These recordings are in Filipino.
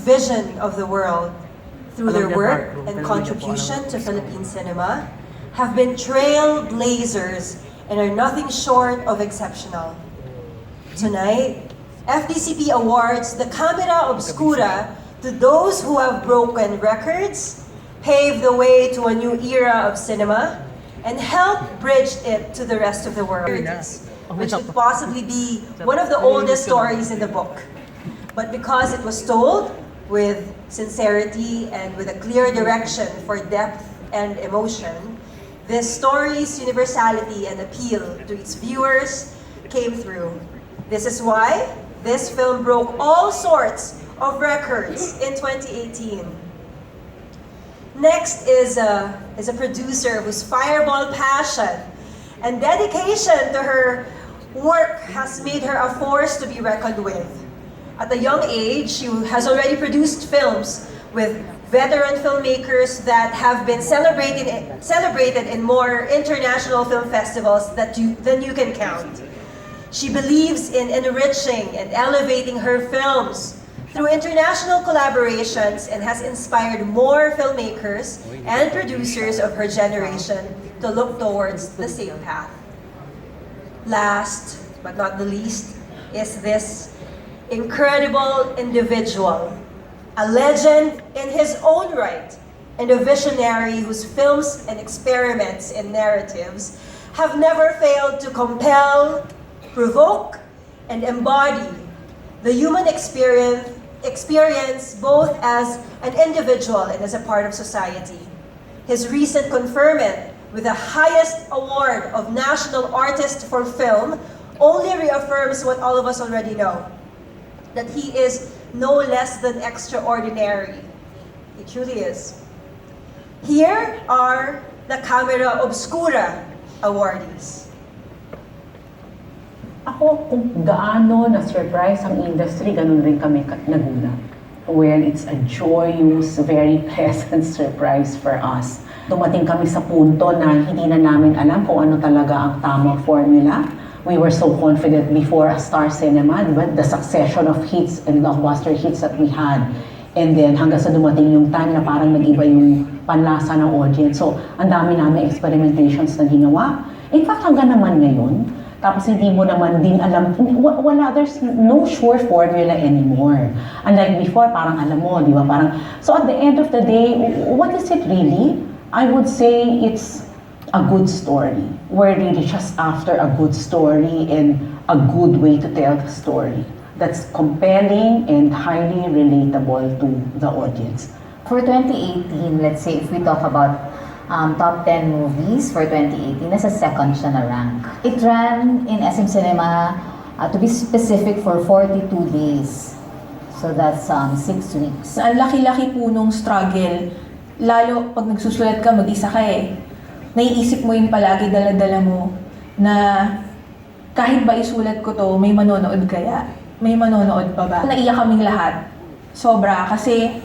vision of the world through their work and contribution to Philippine cinema have been trailblazers and are nothing short of exceptional. Tonight, FDCP awards the Camera Obscura to those who have broken records, paved the way to a new era of cinema, and helped bridge it to the rest of the world, which could possibly be one of the oldest stories in the book. But because it was told with sincerity and with a clear direction for depth and emotion, this story's universality and appeal to its viewers came through. This is why this film broke all sorts of records in 2018. Next is a producer whose fireball passion and dedication to her work has made her a force to be reckoned with. At a young age, she has already produced films with veteran filmmakers that have been celebrated in more international film festivals than you can count. She believes in enriching and elevating her films through international collaborations and has inspired more filmmakers and producers of her generation to look towards the same path. Last but not the least is this incredible individual, a legend in his own right, and a visionary whose films and experiments in narratives have never failed to compel, provoke, and embody the human experience both as an individual and as a part of society. His recent conferment with the highest award of National Artist for Film only reaffirms what all of us already know, that he is no less than extraordinary. He truly is. Here are the Camera Obscura awardees. Ako, kung gaano na-surprise ang industry, ganun rin kami nagulat. Well, it's a joyous, very pleasant surprise for us. Dumating kami sa punto na hindi na namin alam kung ano talaga ang tamang formula. We were so confident before a Star Cinema, diba? The succession of hits and blockbuster hits that we had. And then hanggang sa dumating yung time na parang nag-iba yung panlasa ng audience. So, ang dami namin experimentations na ginawa. In fact, hanggang naman ngayon, tapos hindi mo naman din alam, there's no sure formula anymore. Unlike before, parang alam mo, di ba? Parang, so at the end of the day, what is it really? I would say it's a good story. We're really just after a good story and a good way to tell the story that's compelling and highly relatable to the audience. For 2018, let's say if we talk about top 10 movies for 2018, nasa second siya na rank. It ran in SM Cinema, to be specific, for 42 days. So that's 6 weeks. Ang laki-laki po nung struggle, lalo pag nagsusulat ka, mag-isa ka eh. Naiisip mo yun palagi, dala-dala mo, na kahit ba isulat ko to, may manonood kaya? May manonood pa ba? Naiyak kaming lahat. Sobra, kasi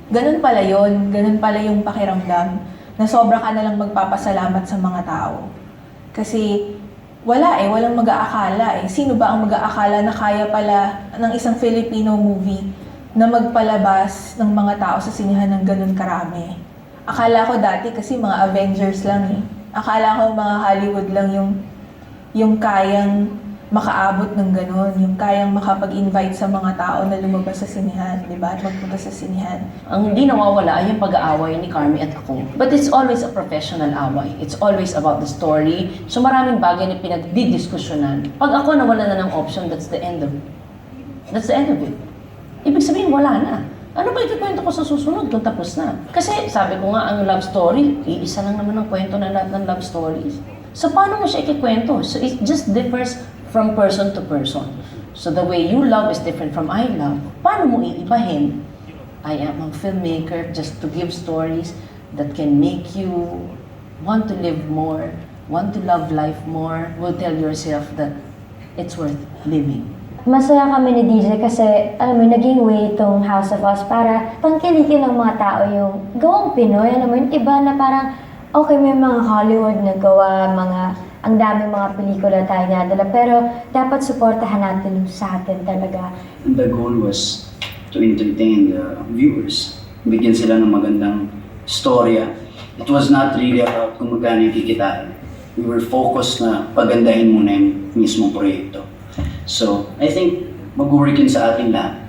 ganun pala yun, ganun pala yung pakiramdam, na sobra ka na lang magpapasalamat sa mga tao. Kasi wala eh, walang mag-aakala eh. Sino ba ang mag-aakala na kaya pala ng isang Filipino movie na magpalabas ng mga tao sa sinihan ng ganun karami? Akala ko dati kasi mga Avengers lang eh. Akala ko mga Hollywood lang yung kayang makaabot ng ganun, yung kayang makapag-invite sa mga tao na lumabas sa sinihan, di ba? At magpunta sa sinihan. Ang hindi nawawala ay yung pag-aaway ni Carmi at ako. But it's always a professional away. It's always about the story. So maraming bagay na pinagdidiskusyonan. Pag ako nawala na ng option, that's the end of it. Ibig sabihin, wala na. Ano ba ikikwento ko sa susunod kung tapos na? Kasi sabi ko nga, ang love story, iisa lang naman ang kwento na lahat ng love stories. So paano mo siya ikikwento? So it just differs from person to person. So the way you love is different from I love. Paano mo iibahin? I am a filmmaker just to give stories that can make you want to live more, want to love life more, will tell yourself that it's worth living. Masaya kami ni DJ kasi, alam mo, naging way itong House of Us para tangkilikin ng mga tao yung gawang Pinoy. Alam mo, yung iba na parang, okay, may mga Hollywood na gawa, ang daming mga pelikula tayo nadala, pero dapat suportahan natin yung sa atin talaga. And the goal was to entertain the viewers. Bigyan sila ng magandang storya. It was not really about kung magkano yung kikitain. We were focused na pagandahin muna yung mismong proyekto. So, I think mag-work yun sa ating lahat.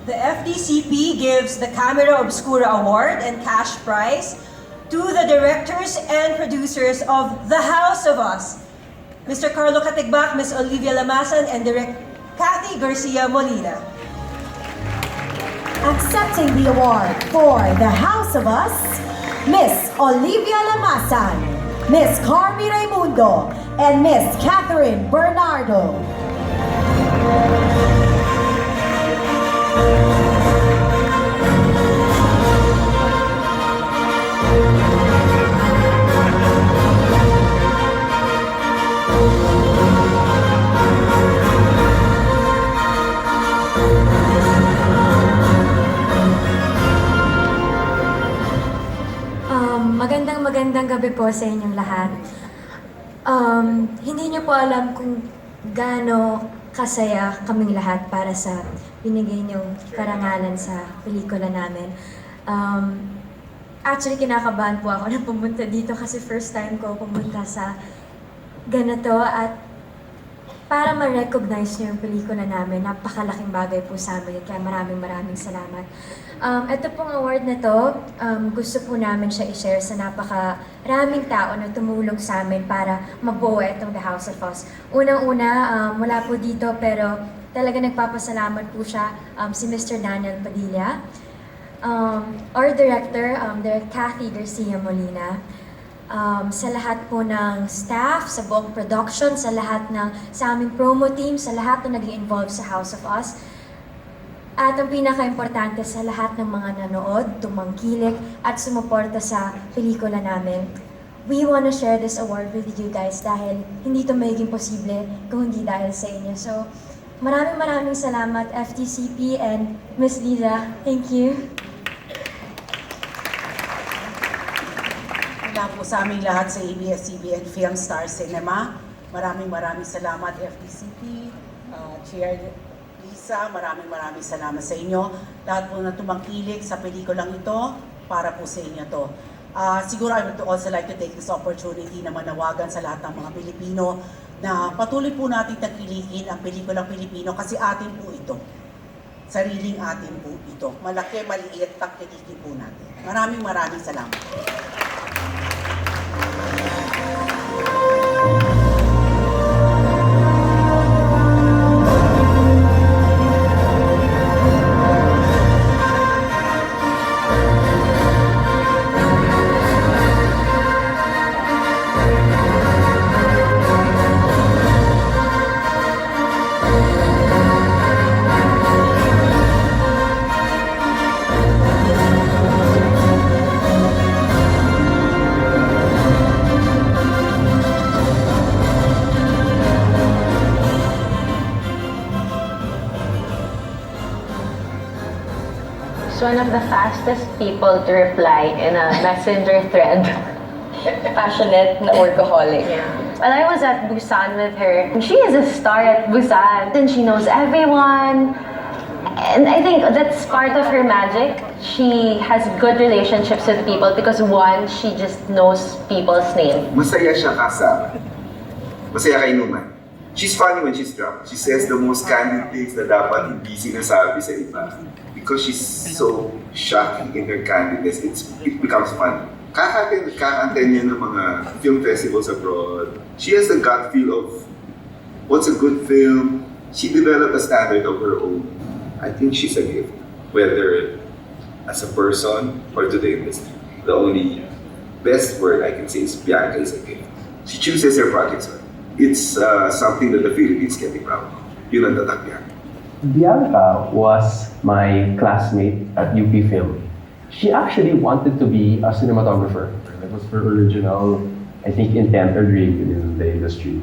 The FDCP gives the Camera Obscura Award and cash prize to the directors and producers of The House of Us, Mr. Carlo Katigbak, Ms. Olivia Lamasan, and Direct Kathy Garcia Molina. Accepting the award for The House of Us, Miss Olivia Lamasan, Miss Carmi Raimundo, and Miss KATHRYN Bernardo. Magandang gabi po sa inyong lahat. Hindi niyo po alam kung gaano kasaya kaming lahat para sa binigay niyong karangalan sa pelikula namin. Actually, kinakabahan po ako na pumunta dito kasi first time ko pumunta sa ganito at para ma-recognize niyo yung pelikula namin, napakalaking bagay po sa amin. Kaya maraming salamat. Ito pong award na to, gusto po namin siya i-share sa napakaraming tao na tumulong sa amin para mabuo itong The House of Us. Unang-una, wala po dito pero talaga nagpapasalamat po siya si Mr. Daniel Padilla, our director, Direct Kathy Garcia Molina, sa lahat po ng staff, sa buong production, sa aming promo team, sa lahat na naging involved sa House of Us. At ang pinaka-importante sa lahat ng mga nanood, tumangkilik, at sumuporta sa pelikula namin. We want to share this award with you guys dahil hindi ito magiging posible kung hindi dahil sa inyo. So, maraming salamat FTCP and Miss Liza. Thank you. Mula po sa aming lahat sa ABS-CBN Film Star Cinema, maraming salamat FTCP, Chair Lisa, maraming salamat sa inyo. Lahat po na tumangkilik sa pelikulang ito, para po sa inyo to. Siguro I would also like to take this opportunity na manawagan sa lahat ng mga Pilipino na patuloy po natin tangkilikin ang pelikulang Pilipino kasi atin po ito. Sariling atin po ito. Malaki, maliit, tangkilikin po natin. Maraming salamat. One of the fastest people to reply in a messenger thread. Passionate na workaholic. Yeah. When I was at Busan with her, she is a star at Busan and she knows everyone. And I think that's part of her magic. She has good relationships with people because one, she just knows people's name. Masaya siya kasama. Masaya kainuman. She's funny when she's drunk. She says the most candid things na dapat hindi sinasabi sa iba. Because she's so shocking in her candidness, it becomes fun. Kaka-attend niya ng mga film festivals abroad. She has the gut feel of what's a good film. She developed a standard of her own. I think she's a gift, whether as a person or to the industry. The only best word I can say is Bianca is a gift. She chooses her projects well. It's something that the Philippines can be proud of. Yun ang tatak Bianca. Bianca was my classmate at UP Film. She actually wanted to be a cinematographer. That was her original, I think, intent or dream in the industry.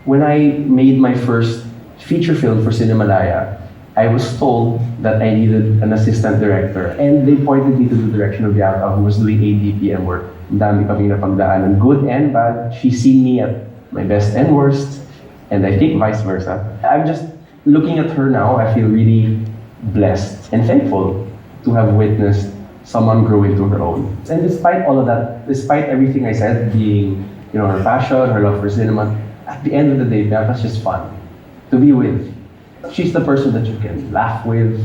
When I made my first feature film for Cinemalaya, I was told that I needed an assistant director, and they pointed me to the direction of Bianca, who was doing ADPM work. Ang dami kaming napagdaanan, good and bad. She's seen me at my best and worst, and I think vice versa. I'm just looking at her now, I feel really blessed and thankful to have witnessed someone grow into her own. And despite all of that, despite everything I said, being, her passion, her love for cinema, at the end of the day, Bianca's just fun to be with. She's the person that you can laugh with,